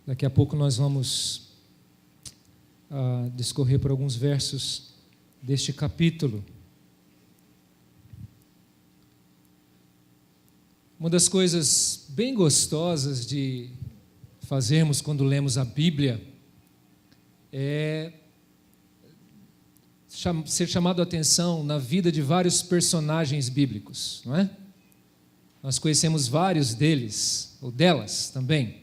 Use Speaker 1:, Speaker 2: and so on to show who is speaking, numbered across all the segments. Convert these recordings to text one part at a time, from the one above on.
Speaker 1: Daqui a pouco nós vamos discorrer por alguns versos deste capítulo. Uma das coisas bem gostosas de fazermos quando lemos a Bíblia é ser chamado a atenção na vida de vários personagens bíblicos, não é? Nós conhecemos vários deles, ou delas também.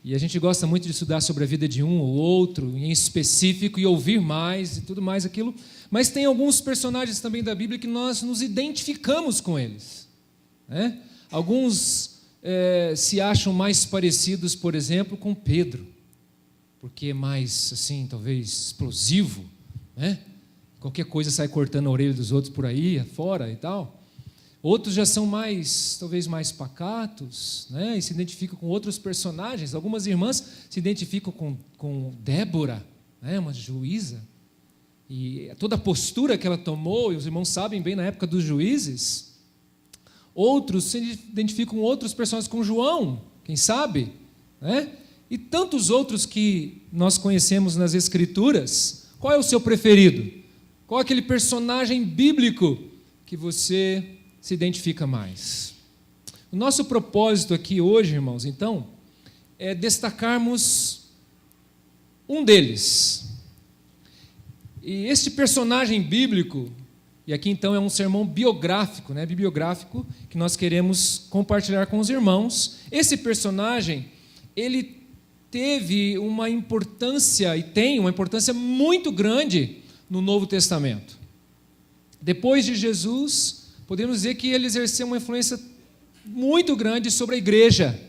Speaker 1: E a gente gosta muito de estudar sobre a vida de um ou outro, em específico, e ouvir mais e tudo mais aquilo. Mas tem alguns personagens também da Bíblia que nós nos identificamos com eles, né? Alguns se acham mais parecidos, por exemplo, com Pedro, porque é mais, assim, talvez explosivo, né? Qualquer coisa sai cortando a orelha dos outros por aí, fora e tal. Outros já são talvez mais pacatos, né? E se identificam com outros personagens. Algumas irmãs se identificam com Débora, né? Uma juíza. E toda a postura que ela tomou, e os irmãos sabem bem na época dos juízes. Outros se identificam com outros personagens, com João, quem sabe, né? E tantos outros que nós conhecemos nas Escrituras. Qual é o seu preferido? Qual é aquele personagem bíblico que você se identifica mais? O nosso propósito aqui hoje, irmãos, então, é destacarmos um deles. E este personagem bíblico, e aqui então é um sermão biográfico, né, bibliográfico, que nós queremos compartilhar com os irmãos. Esse personagem, ele teve uma importância, e tem uma importância muito grande no Novo Testamento. Depois de Jesus, podemos dizer que ele exerceu uma influência muito grande sobre a igreja.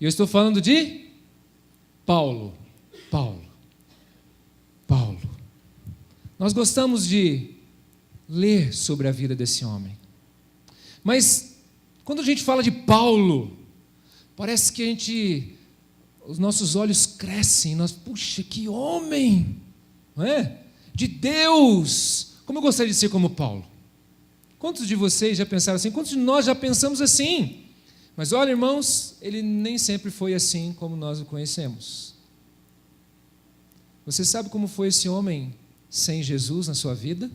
Speaker 1: E eu estou falando de Paulo. Nós gostamos de ler sobre a vida desse homem. Mas, quando a gente fala de Paulo, parece que os nossos olhos crescem. Puxa, que homem! Não é? De Deus! Como eu gostaria de ser como Paulo. Quantos de vocês já pensaram assim? Quantos de nós já pensamos assim? Mas olha, irmãos, ele nem sempre foi assim como nós o conhecemos. Você sabe como foi esse homem sem Jesus na sua vida?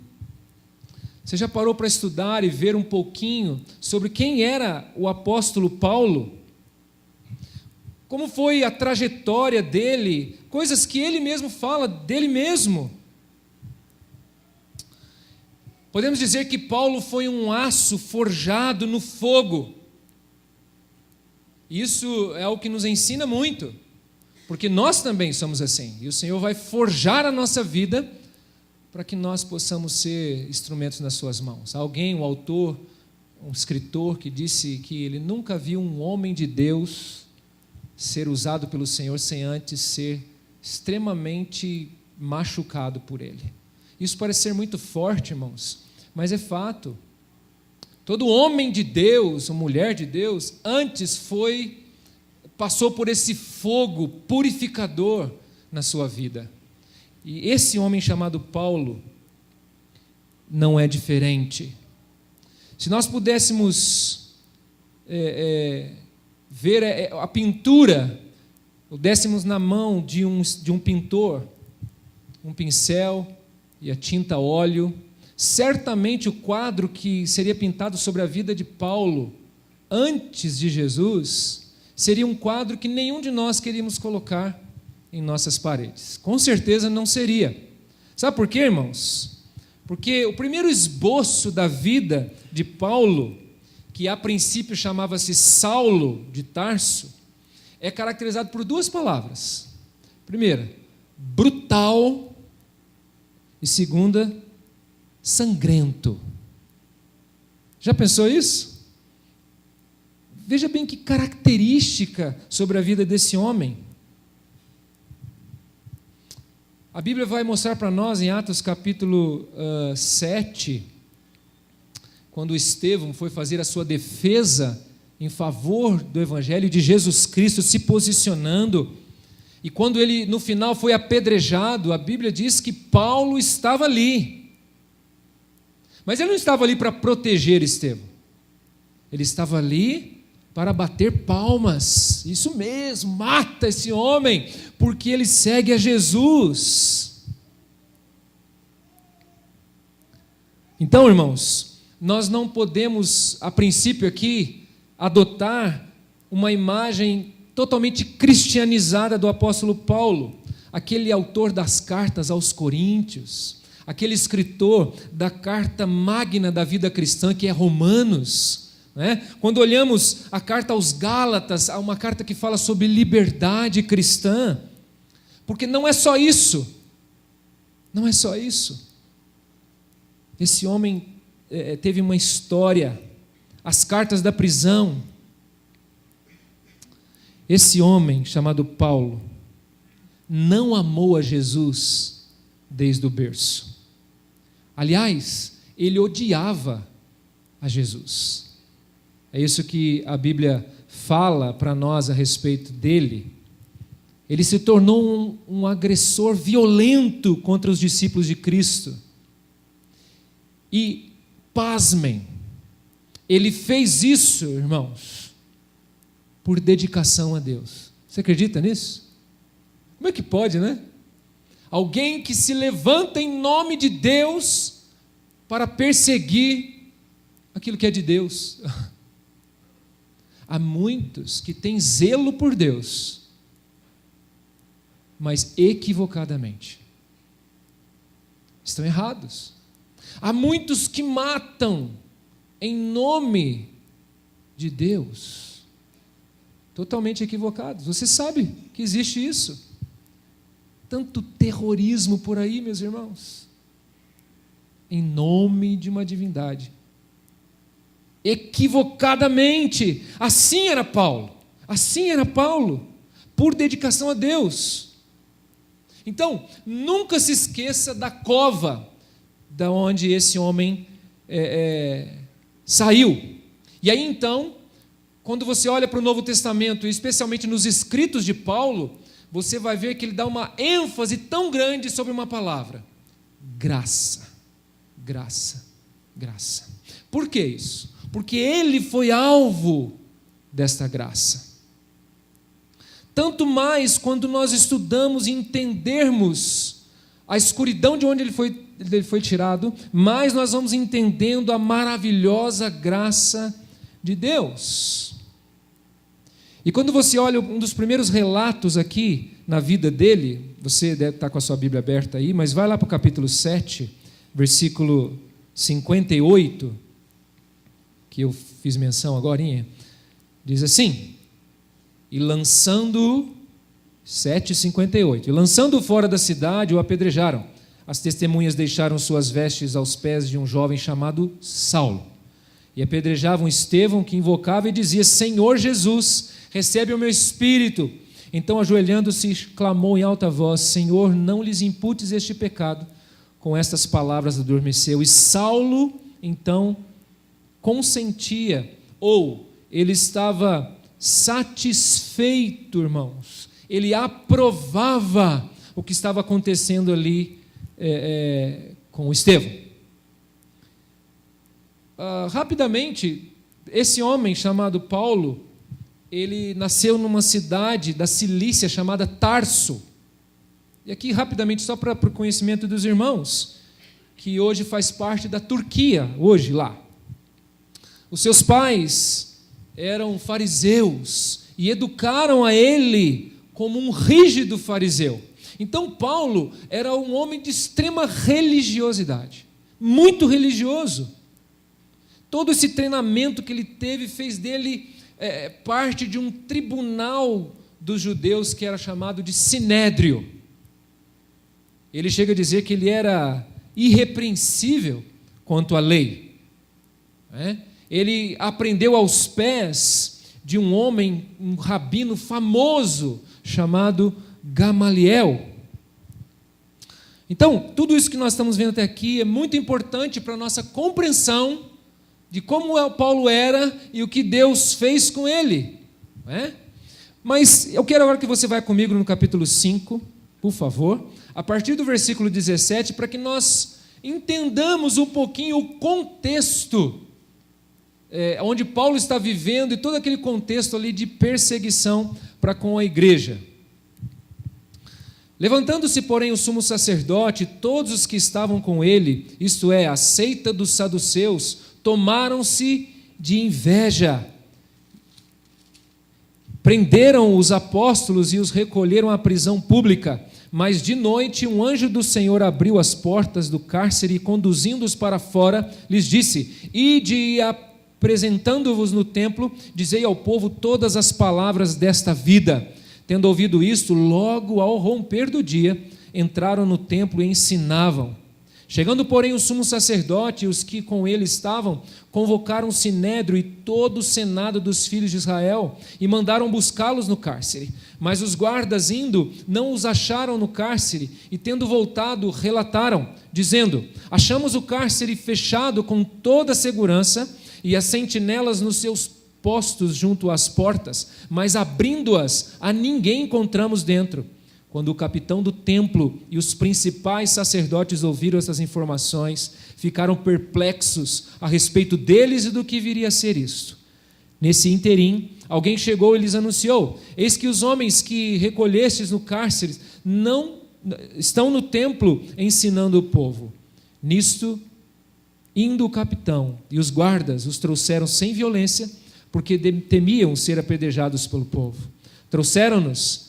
Speaker 1: Você já parou para estudar e ver um pouquinho sobre quem era o apóstolo Paulo? Como foi a trajetória dele? Coisas que ele mesmo fala dele mesmo. Podemos dizer que Paulo foi um aço forjado no fogo. Isso é o que nos ensina muito, porque nós também somos assim. E o Senhor vai forjar a nossa vida para que nós possamos ser instrumentos nas suas mãos. Alguém, um autor, um escritor que disse que ele nunca viu um homem de Deus ser usado pelo Senhor sem antes ser extremamente machucado por Ele. Isso parece ser muito forte, irmãos, mas é fato. Todo homem de Deus, ou mulher de Deus, antes passou por esse fogo purificador na sua vida. E esse homem chamado Paulo não é diferente. Se nós pudéssemos ver a pintura, ou dessemos na mão de um pintor, um pincel e a tinta óleo, certamente o quadro que seria pintado sobre a vida de Paulo antes de Jesus seria um quadro que nenhum de nós queríamos colocar em nossas paredes. Com certeza não seria. Sabe por quê, irmãos? Porque o primeiro esboço da vida de Paulo, que a princípio chamava-se Saulo de Tarso, é caracterizado por duas palavras. Primeira, brutal, e segunda, sangrento. Já pensou isso? Veja bem que característica sobre a vida desse homem. A Bíblia vai mostrar para nós em Atos capítulo 7, quando Estevão foi fazer a sua defesa em favor do Evangelho de Jesus Cristo, se posicionando, e quando ele no final foi apedrejado, a Bíblia diz que Paulo estava ali. Mas ele não estava ali para proteger Estevão, ele estava ali para bater palmas. Isso mesmo, mata esse homem, porque ele segue a Jesus. Então, irmãos, nós não podemos, a princípio aqui, adotar uma imagem totalmente cristianizada do apóstolo Paulo, aquele autor das cartas aos Coríntios, aquele escritor da carta magna da vida cristã, que é Romanos. Quando olhamos a carta aos Gálatas, há uma carta que fala sobre liberdade cristã, porque não é só isso, não é só isso. Esse homem teve uma história, as cartas da prisão. Esse homem chamado Paulo não amou a Jesus desde o berço. Aliás, ele odiava a Jesus. É isso que a Bíblia fala para nós a respeito dele. Ele se tornou um agressor violento contra os discípulos de Cristo. E, pasmem, ele fez isso, irmãos, por dedicação a Deus. Você acredita nisso? Como é que pode, né? Alguém que se levanta em nome de Deus para perseguir aquilo que é de Deus. Há muitos que têm zelo por Deus, mas equivocadamente. Estão errados. Há muitos que matam em nome de Deus, totalmente equivocados. Você sabe que existe isso. Tanto terrorismo por aí, meus irmãos, em nome de uma divindade. Equivocadamente. Assim era Paulo, por dedicação a Deus. Então, nunca se esqueça da cova da onde esse homem saiu. E aí então, quando você olha para o Novo Testamento, especialmente nos escritos de Paulo, você vai ver que ele dá uma ênfase tão grande sobre uma palavra: graça, graça, graça. Por que isso? Porque ele foi alvo desta graça. Tanto mais quando nós estudamos e entendermos a escuridão de onde ele foi tirado, mais nós vamos entendendo a maravilhosa graça de Deus. E quando você olha um dos primeiros relatos aqui na vida dele, você deve estar com a sua Bíblia aberta aí, mas vai lá para o capítulo 7, versículo 58, que eu fiz menção agorinha, diz assim: e lançando-o, 7:58, e lançando-o fora da cidade, o apedrejaram. As testemunhas deixaram suas vestes aos pés de um jovem chamado Saulo, e apedrejavam Estevão, que invocava e dizia: Senhor Jesus, recebe o meu espírito. Então, ajoelhando-se, clamou em alta voz: Senhor, não lhes imputes este pecado. Com estas palavras adormeceu, e Saulo, então, consentia, ou ele estava satisfeito, irmãos, ele aprovava o que estava acontecendo ali com Estevão. Rapidamente, esse homem chamado Paulo, ele nasceu numa cidade da Cilícia chamada Tarso. E aqui, rapidamente, só para o conhecimento dos irmãos, que hoje faz parte da Turquia, hoje lá. Os seus pais eram fariseus e educaram a ele como um rígido fariseu. Então Paulo era um homem de extrema religiosidade, muito religioso. Todo esse treinamento que ele teve fez dele parte de um tribunal dos judeus que era chamado de Sinédrio. Ele chega a dizer que ele era irrepreensível quanto à lei. Ele aprendeu aos pés de um homem, um rabino famoso, chamado Gamaliel. Então, tudo isso que nós estamos vendo até aqui é muito importante para a nossa compreensão de como Paulo era e o que Deus fez com ele. Mas eu quero agora que você vá comigo no capítulo 5, por favor, a partir do versículo 17, para que nós entendamos um pouquinho o contexto onde Paulo está vivendo e todo aquele contexto ali de perseguição para com a igreja. Levantando-se, porém, o sumo sacerdote e todos os que estavam com ele, isto é, a seita dos saduceus, tomaram-se de inveja. Prenderam os apóstolos e os recolheram à prisão pública. Mas de noite um anjo do Senhor abriu as portas do cárcere e, conduzindo-os para fora, lhes disse: Ide e apresentando-vos no templo, dizei ao povo todas as palavras desta vida. Tendo ouvido isto, logo ao romper do dia, entraram no templo e ensinavam. Chegando, porém, o sumo sacerdote e os que com ele estavam, convocaram o sinédrio e todo o senado dos filhos de Israel e mandaram buscá-los no cárcere. Mas os guardas, indo, não os acharam no cárcere e, tendo voltado, relataram, dizendo: Achamos o cárcere fechado com toda a segurança e as sentinelas nos seus postos junto às portas, mas abrindo-as, a ninguém encontramos dentro. Quando o capitão do templo e os principais sacerdotes ouviram essas informações, ficaram perplexos a respeito deles e do que viria a ser isto. Nesse interim, alguém chegou e lhes anunciou: Eis que os homens que recolhestes no cárcere não estão no templo ensinando o povo. Nisto, indo o capitão e os guardas, os trouxeram sem violência, porque temiam ser apedrejados pelo povo. Trouxeram-nos,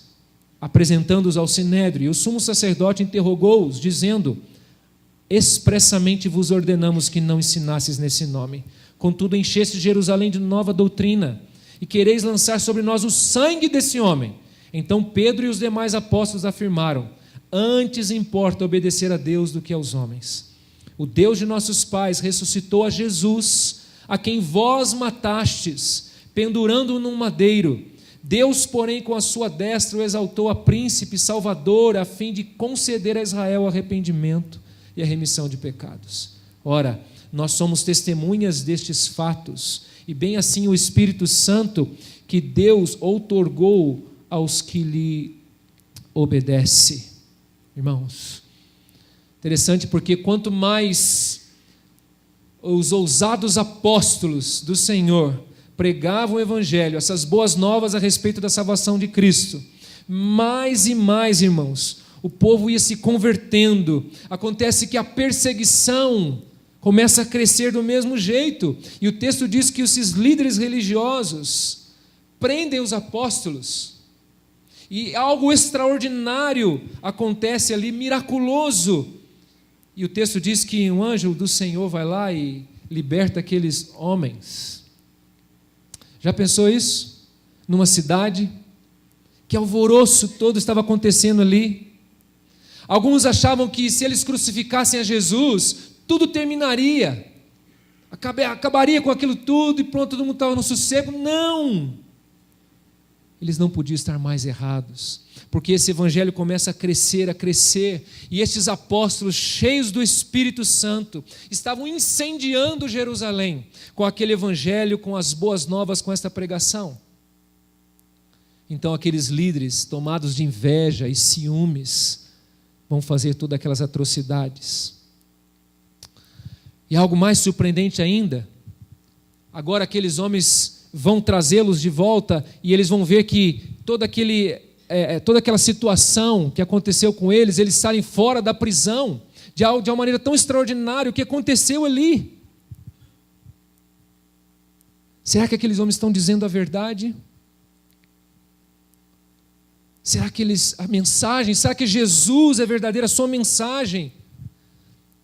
Speaker 1: apresentando-os ao sinédrio, e o sumo sacerdote interrogou-os, dizendo: Expressamente vos ordenamos que não ensinasses nesse nome. Contudo, encheste Jerusalém de nova doutrina, e quereis lançar sobre nós o sangue desse homem. Então Pedro e os demais apóstolos afirmaram: Antes importa obedecer a Deus do que aos homens. O Deus de nossos pais ressuscitou a Jesus, a quem vós matastes, pendurando-o num madeiro. Deus, porém, com a sua destra o exaltou a príncipe, salvador, a fim de conceder a Israel arrependimento e a remissão de pecados. Ora, nós somos testemunhas destes fatos, e bem assim o Espírito Santo que Deus outorgou aos que lhe obedecem. Irmãos, interessante, porque quanto mais os ousados apóstolos do Senhor pregavam o Evangelho, essas boas novas a respeito da salvação de Cristo, mais e mais, irmãos, o povo ia se convertendo. Acontece que a perseguição começa a crescer do mesmo jeito, e o texto diz que esses líderes religiosos prendem os apóstolos, e algo extraordinário acontece ali, miraculoso. E o texto diz que um anjo do Senhor vai lá e liberta aqueles homens. Já pensou isso? Numa cidade, que alvoroço todo estava acontecendo ali. Alguns achavam que se eles crucificassem a Jesus, tudo terminaria. Acabaria com aquilo tudo e pronto, todo mundo estava no sossego. Não! Eles não podiam estar mais errados, porque esse evangelho começa a crescer, e esses apóstolos cheios do Espírito Santo estavam incendiando Jerusalém com aquele evangelho, com as boas novas, com esta pregação. Então aqueles líderes tomados de inveja e ciúmes vão fazer todas aquelas atrocidades. E algo mais surpreendente ainda, agora aqueles homens vão trazê-los de volta e eles vão ver que toda aquela situação que aconteceu com eles, eles saem fora da prisão de uma maneira tão extraordinária. O que aconteceu ali? Será que aqueles homens estão dizendo a verdade? Será que a mensagem, será que Jesus é verdadeira, a sua mensagem?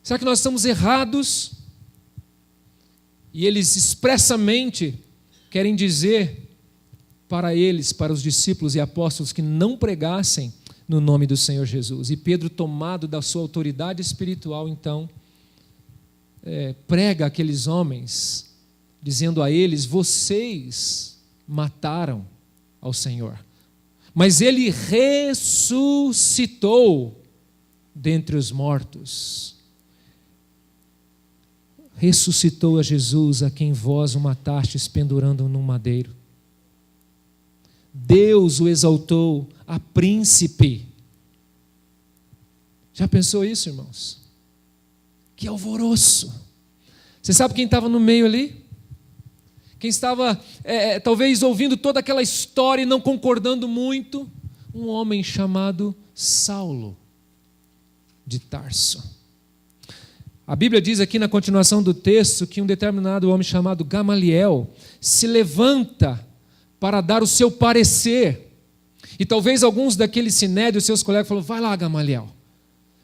Speaker 1: Será que nós estamos errados? E eles expressamente querem dizer para eles, para os discípulos e apóstolos, que não pregassem no nome do Senhor Jesus. E Pedro, tomado da sua autoridade espiritual, então, prega aqueles homens, dizendo a eles: vocês mataram ao Senhor, mas Ele ressuscitou dentre os mortos. Ressuscitou a Jesus, a quem vós o matastes pendurando num madeiro. Deus o exaltou a príncipe. Já pensou isso, irmãos? Que alvoroço! Você sabe quem estava no meio ali? quem estava talvez ouvindo toda aquela história e não concordando muito, um homem chamado Saulo de Tarso. A Bíblia diz aqui na continuação do texto que um determinado homem chamado Gamaliel se levanta para dar o seu parecer. E talvez alguns daqueles sinédrios, seus colegas, falaram: vai lá, Gamaliel,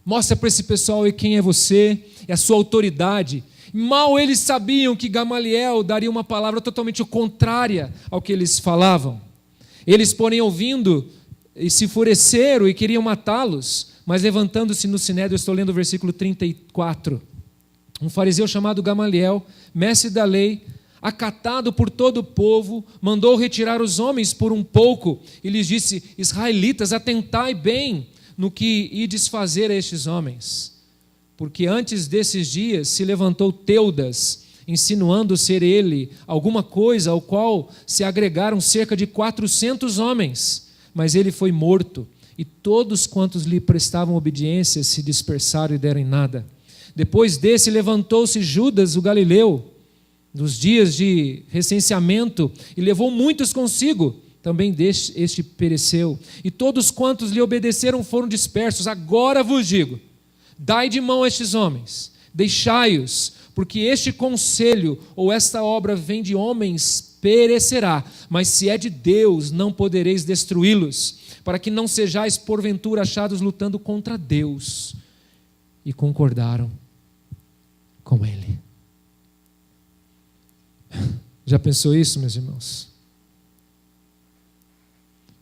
Speaker 1: mostra para esse pessoal aí quem é você, é a sua autoridade. Mal eles sabiam que Gamaliel daria uma palavra totalmente contrária ao que eles falavam. Eles, porém, ouvindo, e se enfureceram e queriam matá-los, mas levantando-se no sinédrio, eu estou lendo o versículo 34, um fariseu chamado Gamaliel, mestre da lei, acatado por todo o povo, mandou retirar os homens por um pouco e lhes disse: israelitas, atentai bem no que ides fazer a estes homens, porque antes desses dias se levantou Teudas, insinuando ser ele alguma coisa, ao qual se agregaram cerca de 400 homens, mas ele foi morto, e todos quantos lhe prestavam obediência se dispersaram e deram em nada. Depois desse levantou-se Judas o Galileu, nos dias de recenseamento, e levou muitos consigo. Também este pereceu, e todos quantos lhe obedeceram foram dispersos. Agora vos digo: dai de mão a estes homens, deixai-os, porque este conselho ou esta obra vem de homens, perecerá, mas se é de Deus, não podereis destruí-los, para que não sejais porventura achados lutando contra Deus. E concordaram com ele. Já pensou isso, meus irmãos?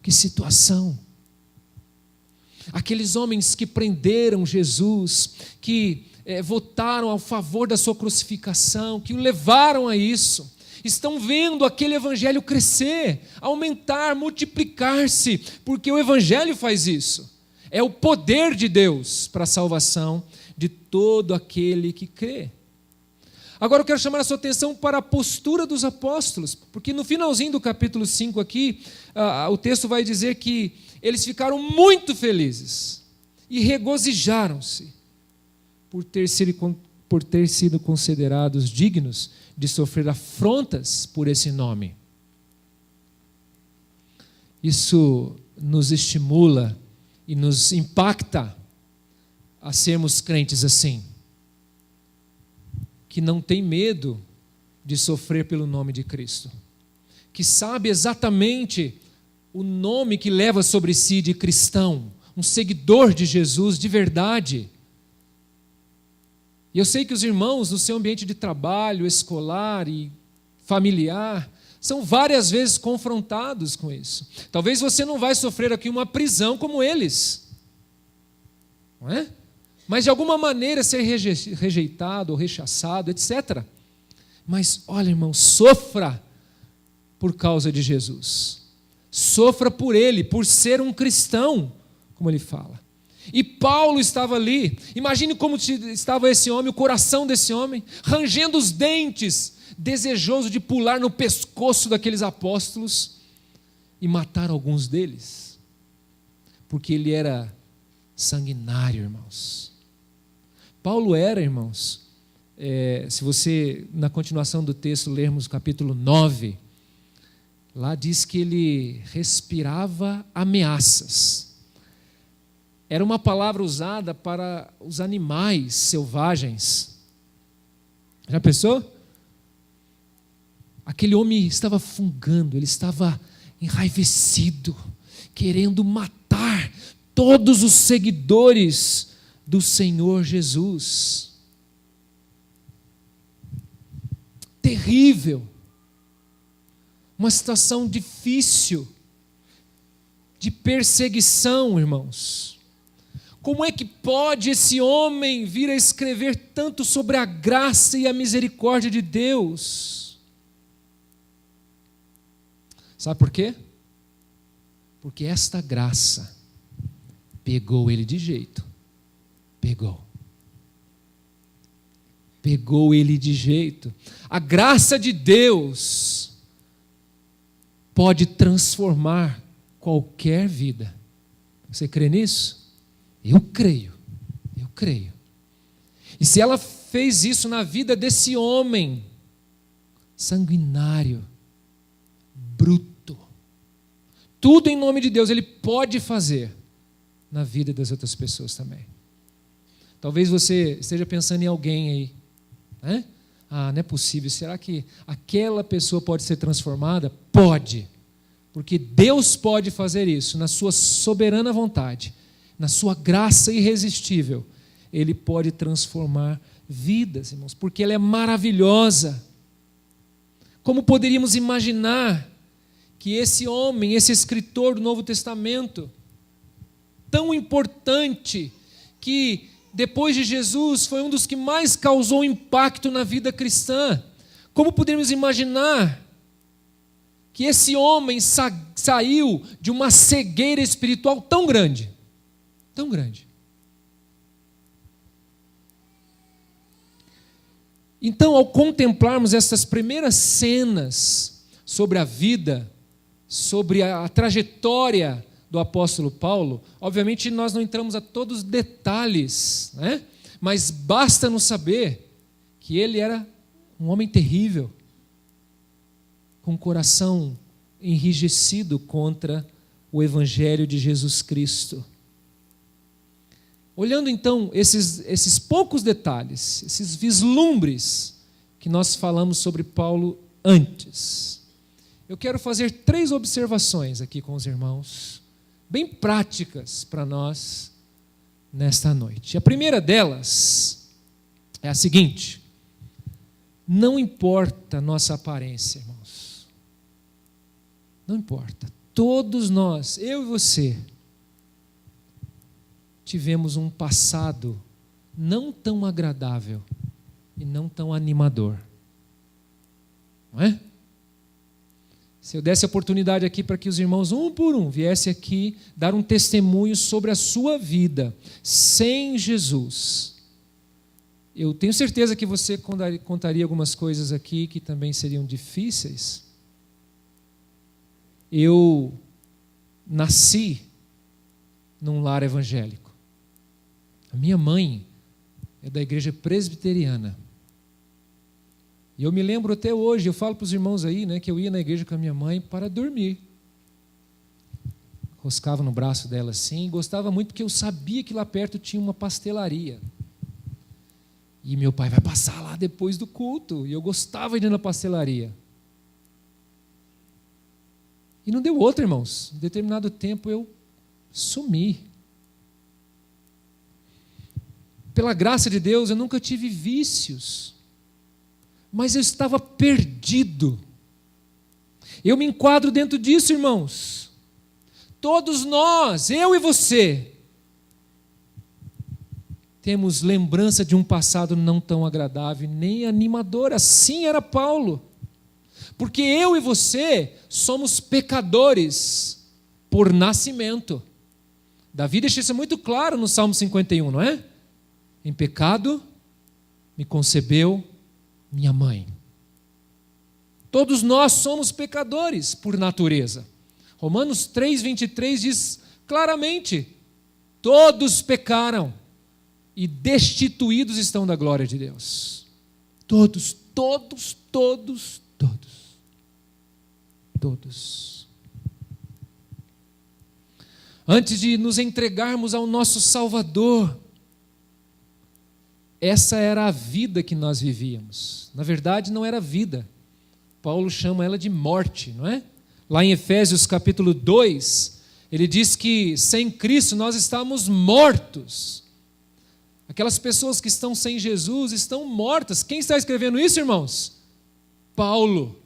Speaker 1: Que situação! Aqueles homens que prenderam Jesus, que votaram a favor da sua crucificação, que o levaram a isso, estão vendo aquele evangelho crescer, aumentar, multiplicar-se, porque o evangelho faz isso. É o poder de Deus para a salvação de todo aquele que crê. Agora eu quero chamar a sua atenção para a postura dos apóstolos, porque no finalzinho do capítulo 5 aqui, o texto vai dizer que eles ficaram muito felizes e regozijaram-se por ter sido considerados dignos de sofrer afrontas por esse nome. Isso nos estimula e nos impacta a sermos crentes assim, que não tem medo de sofrer pelo nome de Cristo, que sabe exatamente o nome que leva sobre si de cristão, um seguidor de Jesus de verdade. E eu sei que os irmãos no seu ambiente de trabalho, escolar e familiar, são várias vezes confrontados com isso. Talvez você não vai sofrer aqui uma prisão como eles, não é? Mas de alguma maneira ser rejeitado ou rechaçado, etc. Mas olha, irmão, sofra por causa de Jesus. Sofra por ele, por ser um cristão, como ele fala. E Paulo estava ali. Imagine como estava esse homem, o coração desse homem, rangendo os dentes, desejoso de pular no pescoço daqueles apóstolos e matar alguns deles, porque ele era sanguinário, irmãos. Paulo era, irmãos, se você, na continuação do texto, lermos o capítulo 9, lá diz que ele respirava ameaças. Era uma palavra usada para os animais selvagens. Já pensou? Aquele homem estava fungando, ele estava enraivecido, querendo matar todos os seguidores do Senhor Jesus. Terrível, uma situação difícil, de perseguição, irmãos. Como é que pode esse homem vir a escrever tanto sobre a graça e a misericórdia de Deus? Sabe por quê? Porque esta graça pegou ele de jeito. Pegou ele de jeito. A graça de Deus pode transformar qualquer vida. Você crê nisso? Eu creio. E se ela fez isso na vida desse homem, sanguinário, bruto. Tudo em nome de Deus Ele pode fazer na vida das outras pessoas também. Talvez você esteja pensando em alguém aí, né? Não é possível, será que aquela pessoa pode ser transformada? Pode, porque Deus pode fazer isso na sua soberana vontade, na sua graça irresistível. Ele pode transformar vidas, irmãos, porque ela é maravilhosa. Como poderíamos imaginar que esse homem, esse escritor do Novo Testamento, tão importante, que depois de Jesus foi um dos que mais causou impacto na vida cristã, como poderíamos imaginar que esse homem saiu de uma cegueira espiritual tão grande, tão grande? Então, ao contemplarmos essas primeiras cenas sobre a vida, sobre a trajetória do apóstolo Paulo, obviamente nós não entramos a todos os detalhes, né? Mas basta nos saber que ele era um homem terrível, com o coração enrijecido contra o evangelho de Jesus Cristo. Olhando então esses poucos detalhes, esses vislumbres que nós falamos sobre Paulo antes, eu quero fazer 3 observações aqui com os irmãos, bem práticas para nós nesta noite. A primeira delas é a seguinte: não importa a nossa aparência, irmãos, não importa, todos nós, eu e você, tivemos um passado não tão agradável e não tão animador, não é? Se eu desse a oportunidade aqui para que os irmãos, um por um, viessem aqui dar um testemunho sobre a sua vida sem Jesus, eu tenho certeza que você contaria algumas coisas aqui que também seriam difíceis. Eu nasci num lar evangélico. A minha mãe é da igreja presbiteriana. E eu me lembro até hoje, eu falo para os irmãos aí, né, que eu ia na igreja com a minha mãe para dormir. Roscava no braço dela assim, gostava muito porque eu sabia que lá perto tinha uma pastelaria. E meu pai vai passar lá depois do culto, e eu gostava de ir na pastelaria. E não deu outra, irmãos. Em determinado tempo eu sumi. Pela graça de Deus, eu nunca tive vícios, mas eu estava perdido. Eu me enquadro dentro disso, irmãos. Todos nós, eu e você, temos lembrança de um passado não tão agradável, nem animador. Assim era Paulo. Porque eu e você somos pecadores por nascimento. Davi deixa isso muito claro no Salmo 51, não é? Em pecado me concebeu minha mãe. Todos nós somos pecadores por natureza. Romanos 3:23 diz claramente: todos pecaram e destituídos estão da glória de Deus. Todos, todos, todos, todos. Todos. Antes de nos entregarmos ao nosso Salvador, essa era a vida que nós vivíamos. Na verdade, não era vida. Paulo chama ela de morte, não é? Lá em Efésios capítulo 2, ele diz que sem Cristo nós estamos mortos. Aquelas pessoas que estão sem Jesus estão mortas. Quem está escrevendo isso, irmãos? Paulo.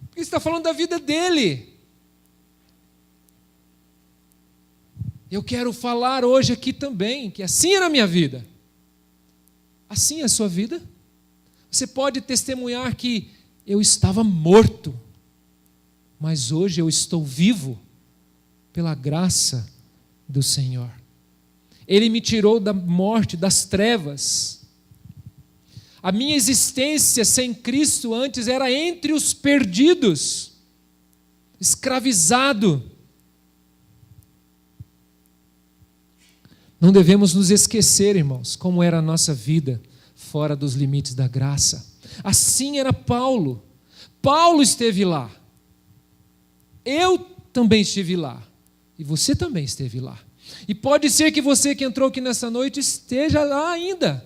Speaker 1: Porque ele está falando da vida dele. Eu quero falar hoje aqui também que assim era a minha vida. Assim é a sua vida? Você pode testemunhar que eu estava morto, mas hoje eu estou vivo pela graça do Senhor. Ele me tirou da morte, das trevas. A minha existência sem Cristo antes era entre os perdidos, escravizado. Não devemos nos esquecer, irmãos, como era a nossa vida fora dos limites da graça. Assim era Paulo. Paulo esteve lá. Eu também estive lá. E você também esteve lá. E pode ser que você que entrou aqui nessa noite esteja lá ainda.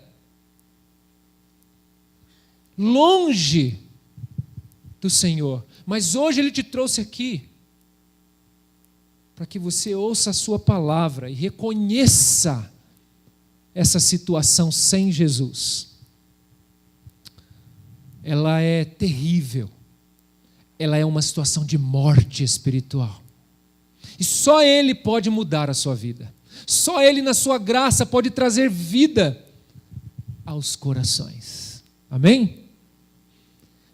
Speaker 1: Longe do Senhor. Mas hoje Ele te trouxe aqui para que você ouça a sua palavra e reconheça essa situação sem Jesus. Ela é terrível. Ela é uma situação de morte espiritual. E só Ele pode mudar a sua vida. Só Ele, na sua graça, pode trazer vida aos corações. Amém?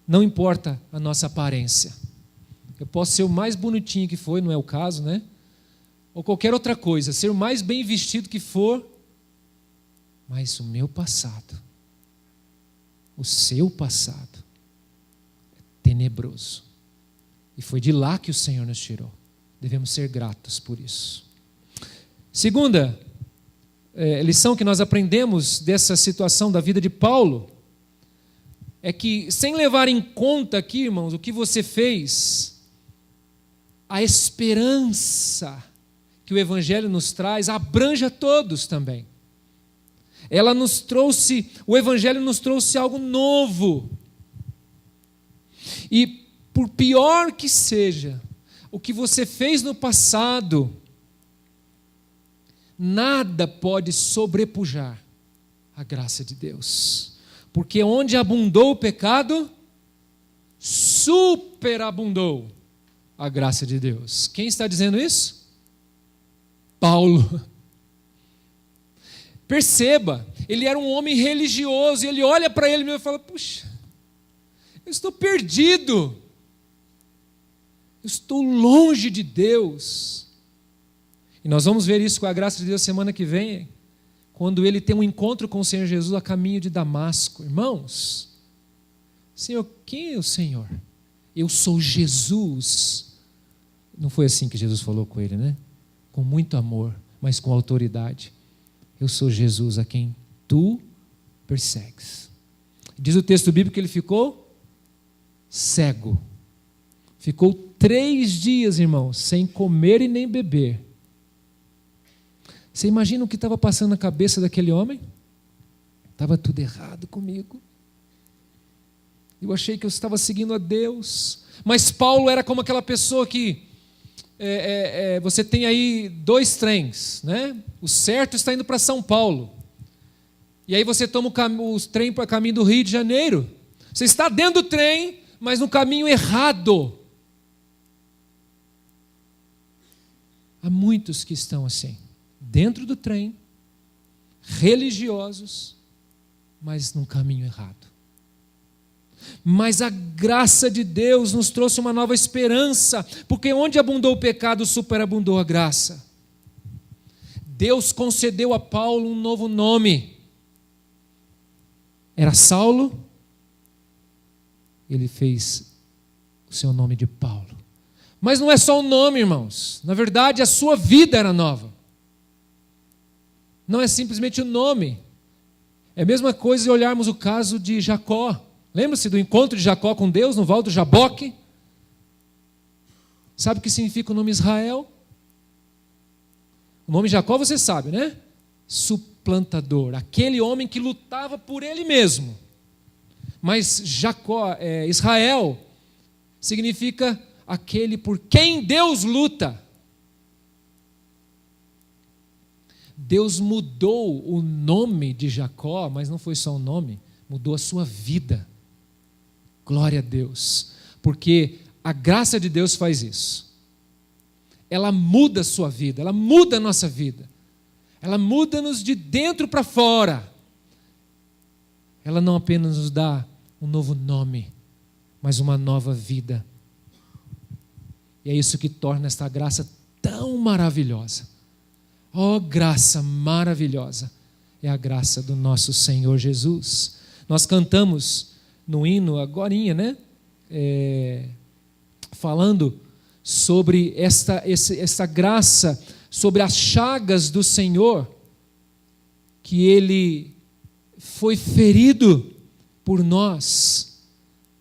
Speaker 1: Não importa a nossa aparência. Eu posso ser o mais bonitinho que for, não é o caso, né? Ou qualquer outra coisa, ser o mais bem vestido que for, mas o meu passado, o seu passado, é tenebroso. E foi de lá que o Senhor nos tirou. Devemos ser gratos por isso. Segunda lição que nós aprendemos dessa situação da vida de Paulo é que, sem levar em conta aqui, irmãos, o que você fez, a esperança que o Evangelho nos traz abrange a todos também. O Evangelho nos trouxe algo novo. E por pior que seja o que você fez no passado, nada pode sobrepujar a graça de Deus. Porque onde abundou o pecado, superabundou a graça de Deus. Quem está dizendo isso? Paulo. Perceba, ele era um homem religioso, e ele olha para ele mesmo e fala: puxa, eu estou perdido, eu estou longe de Deus. E nós vamos ver isso com a graça de Deus semana que vem, quando ele tem um encontro com o Senhor Jesus a caminho de Damasco. Irmãos, Senhor, quem é o Senhor? Eu sou Jesus. Não foi assim que Jesus falou com ele, né? Com muito amor, mas com autoridade. Eu sou Jesus a quem tu persegues. Diz o texto bíblico que ele ficou cego. Ficou 3 dias, irmãos, sem comer e nem beber. Você imagina o que estava passando na cabeça daquele homem? Estava tudo errado comigo. Eu achei que eu estava seguindo a Deus. Mas Paulo era como aquela pessoa que você tem aí 2 trens, né? O certo está indo para São Paulo. E aí você toma o trem para o caminho do Rio de Janeiro. Você está dentro do trem, mas no caminho errado. Há muitos que estão assim, dentro do trem, religiosos, mas num caminho errado. Mas a graça de Deus nos trouxe uma nova esperança, porque onde abundou o pecado, superabundou a graça. Deus concedeu a Paulo um novo nome. Era Saulo, ele fez o seu nome de Paulo. Mas não é só o nome, irmãos. Na verdade, a sua vida era nova. Não é simplesmente o nome. É a mesma coisa de olharmos o caso de Jacó. Lembra-se do encontro de Jacó com Deus no Val do Jaboque? Sabe o que significa o nome Israel? O nome Jacó você sabe, né? Suplantador, aquele homem que lutava por ele mesmo. Mas Israel significa aquele por quem Deus luta. Deus mudou o nome de Jacó, mas não foi só o nome, mudou a sua vida. Glória a Deus, porque a graça de Deus faz isso. Ela muda a sua vida, ela muda a nossa vida. Ela muda-nos de dentro para fora. Ela não apenas nos dá um novo nome, mas uma nova vida. E é isso que torna esta graça tão maravilhosa. Oh, graça maravilhosa, é a graça do nosso Senhor Jesus. Nós cantamos no hino agorinha, né? Falando sobre essa graça, sobre as chagas do Senhor, que Ele foi ferido por nós,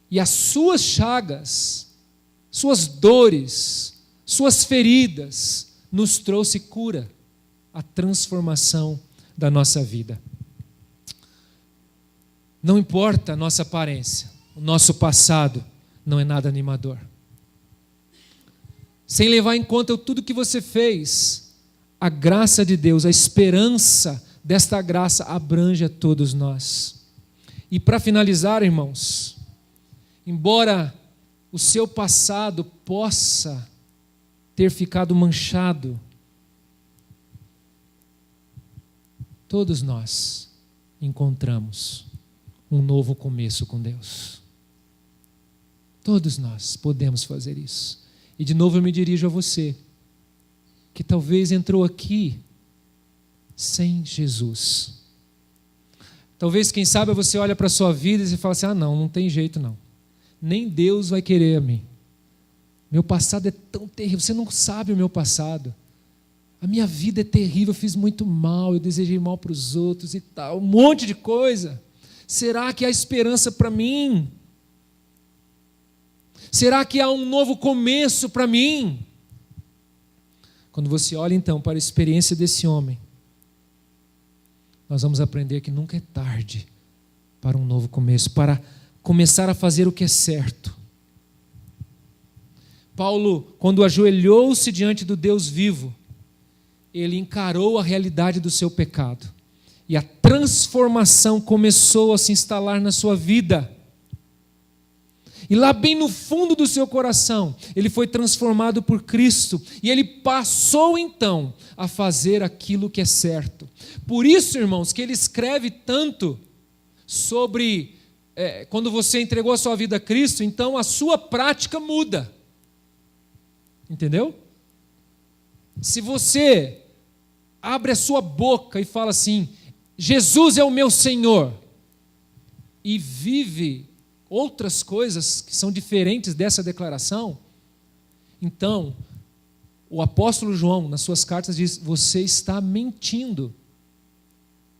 Speaker 1: e as suas chagas, suas dores, suas feridas, nos trouxe cura, a transformação da nossa vida. Não importa a nossa aparência, o nosso passado não é nada animador. Sem levar em conta tudo que você fez, a graça de Deus, a esperança desta graça abrange a todos nós. E para finalizar, irmãos, embora o seu passado possa ter ficado manchado, todos nós encontramos um novo começo com Deus. Todos nós podemos fazer isso. E de novo eu me dirijo a você, que talvez entrou aqui sem Jesus. Talvez, quem sabe, você olha para a sua vida e você fala assim, não tem jeito não. Nem Deus vai querer a mim. Meu passado é tão terrível, você não sabe o meu passado. A minha vida é terrível, eu fiz muito mal, eu desejei mal para os outros e tal, um monte de coisa. Será que há esperança para mim? Será que há um novo começo para mim? Quando você olha então para a experiência desse homem, nós vamos aprender que nunca é tarde para um novo começo, para começar a fazer o que é certo. Paulo, quando ajoelhou-se diante do Deus vivo, ele encarou a realidade do seu pecado. E a transformação começou a se instalar na sua vida. E lá bem no fundo do seu coração, ele foi transformado por Cristo. E ele passou então a fazer aquilo que é certo. Por isso, irmãos, que ele escreve tanto sobre quando você entregou a sua vida a Cristo, então a sua prática muda. Entendeu? Se você abre a sua boca e fala assim, Jesus é o meu Senhor, e vive outras coisas que são diferentes dessa declaração, então, o apóstolo João, nas suas cartas, diz, você está mentindo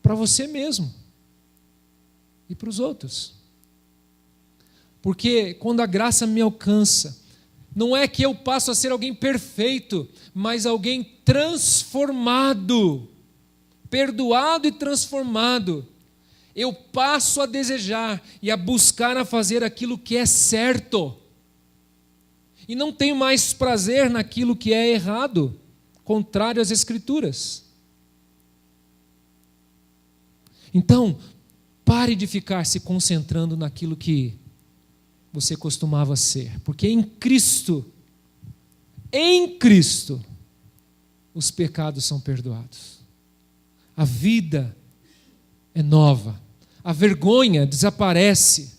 Speaker 1: para você mesmo e para os outros. Porque quando a graça me alcança, não é que eu passo a ser alguém perfeito, mas alguém transformado, perdoado e transformado. Eu passo a desejar e a buscar a fazer aquilo que é certo. E não tenho mais prazer naquilo que é errado, contrário às Escrituras. Então, pare de ficar se concentrando naquilo que você costumava ser. Porque em Cristo, os pecados são perdoados. A vida é nova. A vergonha desaparece.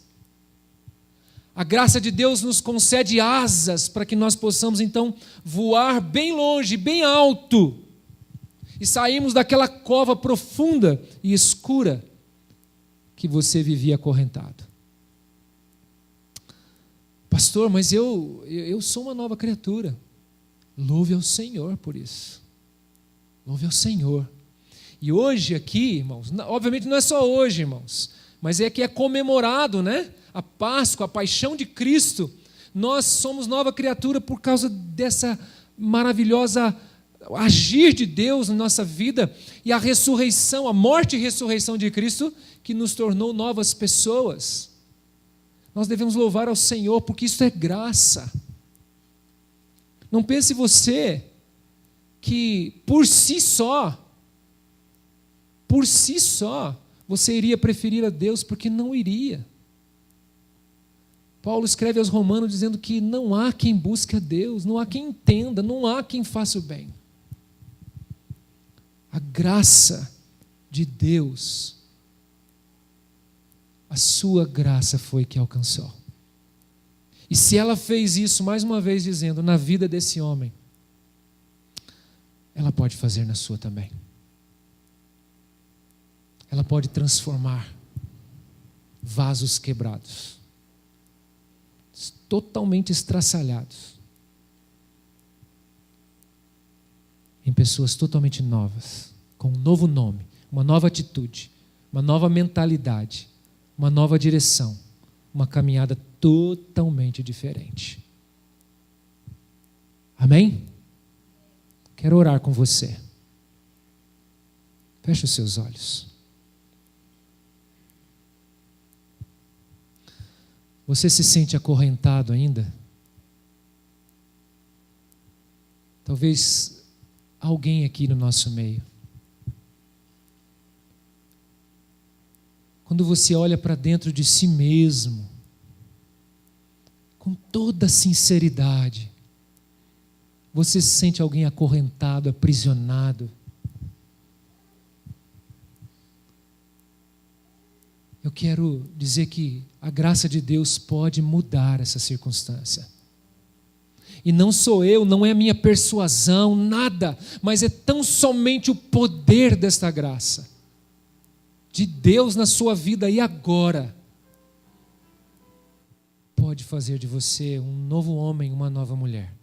Speaker 1: A graça de Deus nos concede asas para que nós possamos então voar bem longe, bem alto, e sairmos daquela cova profunda e escura que você vivia acorrentado. Pastor, mas eu sou uma nova criatura. Louve ao Senhor por isso. Louve ao Senhor. E hoje aqui, irmãos, obviamente não é só hoje, irmãos, mas é que é comemorado, né? A Páscoa, a paixão de Cristo. Nós somos nova criatura por causa dessa maravilhosa agir de Deus na nossa vida e a ressurreição, a morte e ressurreição de Cristo que nos tornou novas pessoas. Nós devemos louvar ao Senhor porque isso é graça. Não pense você que por si só, você iria preferir a Deus, porque não iria. Paulo escreve aos Romanos dizendo que não há quem busque a Deus, não há quem entenda, não há quem faça o bem. A graça de Deus, a sua graça foi que alcançou. E se ela fez isso, mais uma vez dizendo, na vida desse homem, ela pode fazer na sua também. Ela pode transformar vasos quebrados, totalmente estraçalhados, em pessoas totalmente novas, com um novo nome, uma nova atitude, uma nova mentalidade, uma nova direção, uma caminhada totalmente diferente. Amém? Quero orar com você. Feche os seus olhos. Você se sente acorrentado ainda? Talvez alguém aqui no nosso meio. Quando você olha para dentro de si mesmo, com toda sinceridade, você se sente alguém acorrentado, aprisionado. Eu quero dizer que a graça de Deus pode mudar essa circunstância. E não sou eu, não é a minha persuasão, nada, mas é tão somente o poder desta graça, de Deus na sua vida e agora, pode fazer de você um novo homem, uma nova mulher.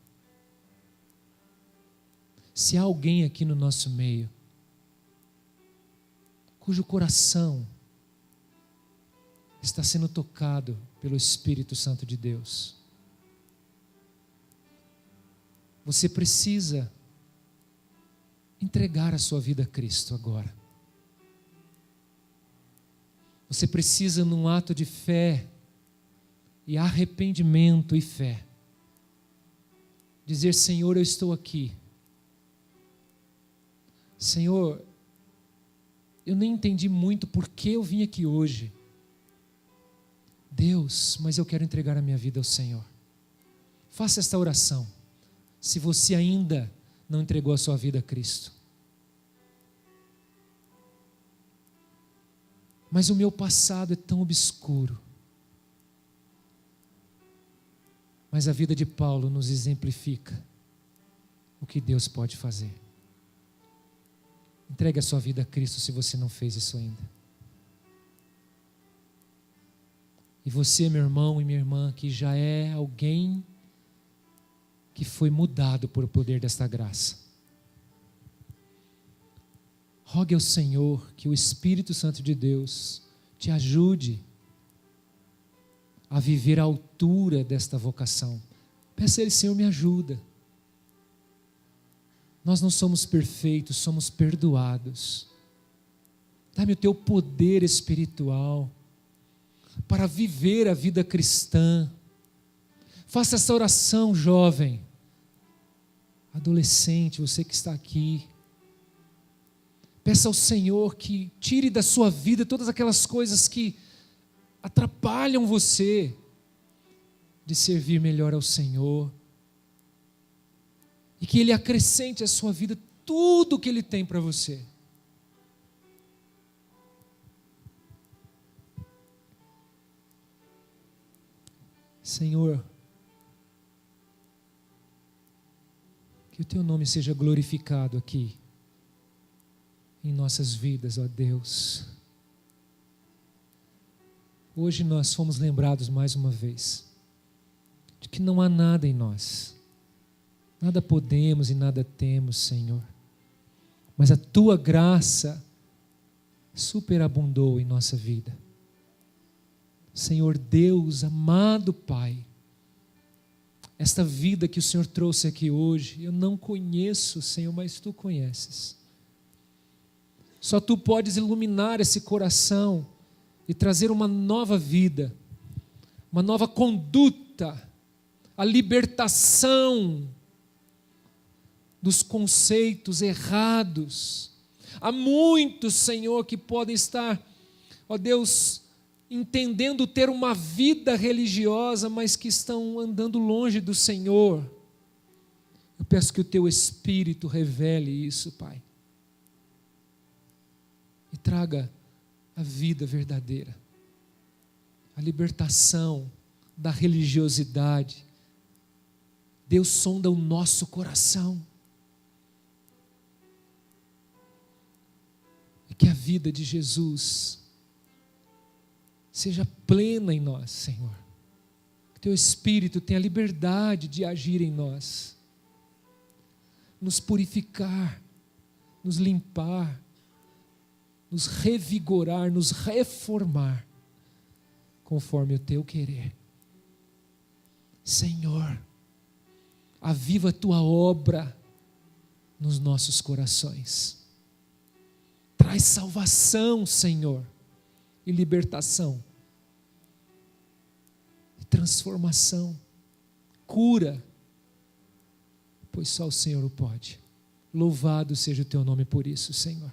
Speaker 1: Se há alguém aqui no nosso meio, cujo coração está sendo tocado pelo Espírito Santo de Deus, você precisa entregar a sua vida a Cristo agora. Você precisa, num ato de fé e arrependimento e fé, dizer: Senhor, eu estou aqui. Senhor, eu nem entendi muito por que eu vim aqui hoje. Deus, mas eu quero entregar a minha vida ao Senhor. Faça esta oração, se você ainda não entregou a sua vida a Cristo. Mas o meu passado é tão obscuro. Mas a vida de Paulo nos exemplifica o que Deus pode fazer. Entregue a sua vida a Cristo se você não fez isso ainda. E você, meu irmão e minha irmã, que já é alguém que foi mudado por o poder desta graça, rogue ao Senhor que o Espírito Santo de Deus te ajude a viver à altura desta vocação. Peça a Ele: Senhor, me ajuda. Nós não somos perfeitos, somos perdoados. Dá-me o teu poder espiritual para viver a vida cristã. Faça essa oração, jovem, adolescente, você que está aqui. Peça ao Senhor que tire da sua vida todas aquelas coisas que atrapalham você de servir melhor ao Senhor. E que Ele acrescente à sua vida tudo o que Ele tem para você. Senhor, que o Teu nome seja glorificado aqui, em nossas vidas, ó Deus. Hoje nós fomos lembrados mais uma vez, de que não há nada em nós, nada podemos e nada temos, Senhor, mas a Tua graça superabundou em nossa vida. Senhor Deus, amado Pai, esta vida que o Senhor trouxe aqui hoje, eu não conheço, Senhor, mas Tu conheces. Só Tu podes iluminar esse coração e trazer uma nova vida, uma nova conduta, a libertação dos conceitos errados. Há muitos, Senhor, que podem estar, ó Deus, entendendo ter uma vida religiosa, mas que estão andando longe do Senhor. Eu peço que o Teu Espírito revele isso, Pai, e traga a vida verdadeira, a libertação da religiosidade. Deus, sonda o nosso coração, e que a vida de Jesus seja plena em nós, Senhor. Que Teu Espírito tenha liberdade de agir em nós, nos purificar, nos limpar, nos revigorar, nos reformar, conforme o teu querer. Senhor, aviva a tua obra nos nossos corações. Traz salvação, Senhor, e libertação, e transformação, cura, pois só o Senhor o pode. Louvado seja o teu nome por isso, Senhor.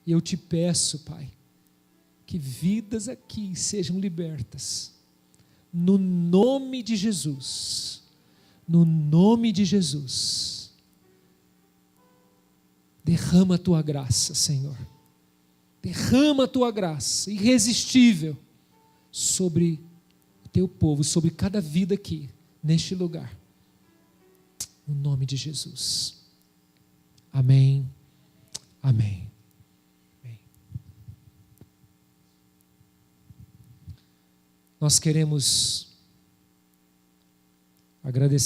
Speaker 1: E eu te peço, Pai, que vidas aqui sejam libertas, no nome de Jesus, no nome de Jesus. Derrama a tua graça, Senhor, derrama a tua graça irresistível sobre o teu povo, sobre cada vida aqui, neste lugar, no nome de Jesus. Amém, amém. Nós queremos agradecer